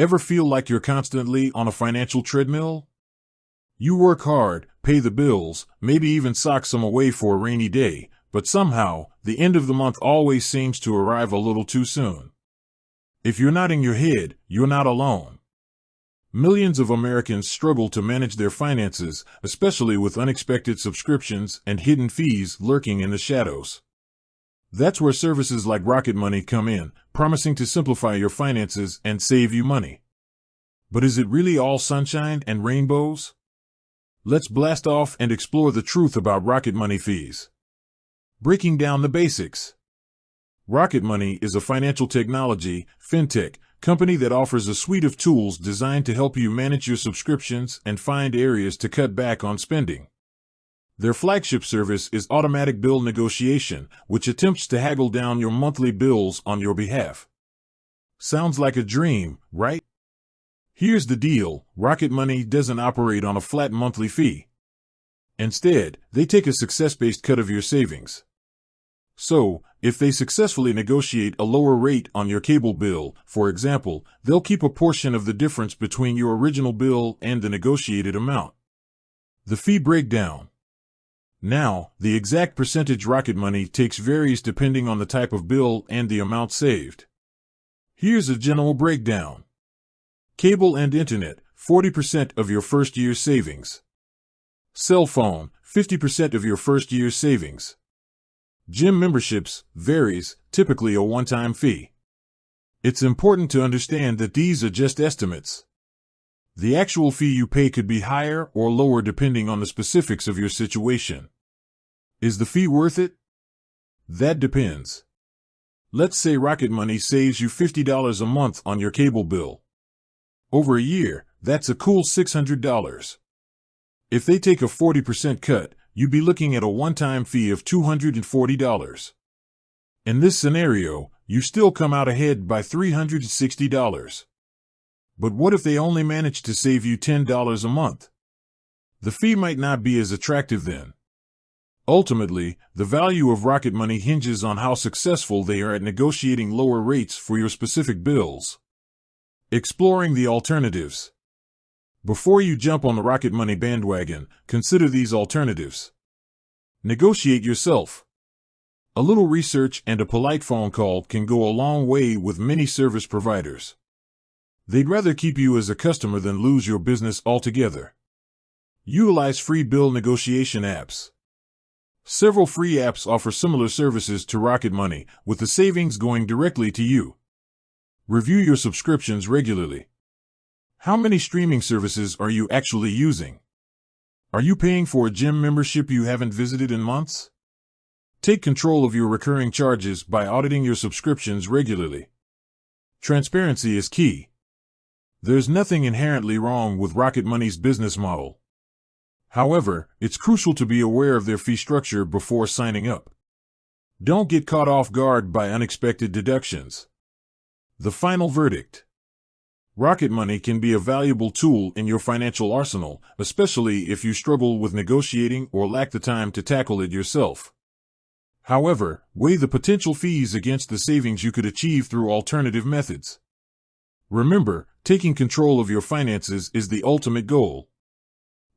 Ever feel like you're constantly on a financial treadmill? You work hard, pay the bills, maybe even sock some away for a rainy day, but somehow, the end of the month always seems to arrive a little too soon. If you're nodding your head, you're not alone. Millions of Americans struggle to manage their finances, especially with unexpected subscriptions and hidden fees lurking in the shadows. That's where services like Rocket Money come in, promising to simplify your finances and save you money. But is it really all sunshine and rainbows? Let's blast off and explore the truth about Rocket Money fees. Breaking down the basics. Rocket Money is a financial technology, fintech, company that offers a suite of tools designed to help you manage your subscriptions and find areas to cut back on spending. Their flagship service is automatic bill negotiation, which attempts to haggle down your monthly bills on your behalf. Sounds like a dream, right? Here's the deal: Rocket Money doesn't operate on a flat monthly fee. Instead, they take a success-based cut of your savings. So, if they successfully negotiate a lower rate on your cable bill, for example, they'll keep a portion of the difference between your original bill and the negotiated amount. The fee breakdown. Now, the exact percentage Rocket Money takes varies depending on the type of bill and the amount saved. Here's a general breakdown. Cable and internet, 40% of your first year's savings. Cell phone, 50% of your first year's savings. Gym memberships, varies, typically a one-time fee. It's important to understand that these are just estimates. The actual fee you pay could be higher or lower depending on the specifics of your situation. Is the fee worth it? That depends. Let's say Rocket Money saves you $50 a month on your cable bill. Over a year, that's a cool $600. If they take a 40% cut, you'd be looking at a one-time fee of $240. In this scenario, you still come out ahead by $360. But what if they only manage to save you $10 a month? The fee might not be as attractive then. Ultimately, the value of Rocket Money hinges on how successful they are at negotiating lower rates for your specific bills. Exploring the alternatives. Before you jump on the Rocket Money bandwagon, consider these alternatives. Negotiate yourself. A little research and a polite phone call can go a long way with many service providers. They'd rather keep you as a customer than lose your business altogether. Utilize free bill negotiation apps. Several free apps offer similar services to Rocket Money, with the savings going directly to you. Review your subscriptions regularly. How many streaming services are you actually using? Are you paying for a gym membership you haven't visited in months? Take control of your recurring charges by auditing your subscriptions regularly. Transparency is key. There's nothing inherently wrong with Rocket Money's business model. However, it's crucial to be aware of their fee structure before signing up. Don't get caught off guard by unexpected deductions. The final verdict. Rocket Money can be a valuable tool in your financial arsenal, especially if you struggle with negotiating or lack the time to tackle it yourself. However, weigh the potential fees against the savings you could achieve through alternative methods. Remember, taking control of your finances is the ultimate goal.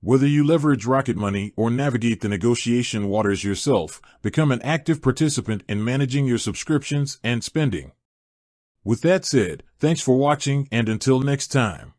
Whether you leverage Rocket Money or navigate the negotiation waters yourself, become an active participant in managing your subscriptions and spending. With that said, thanks for watching, and until next time.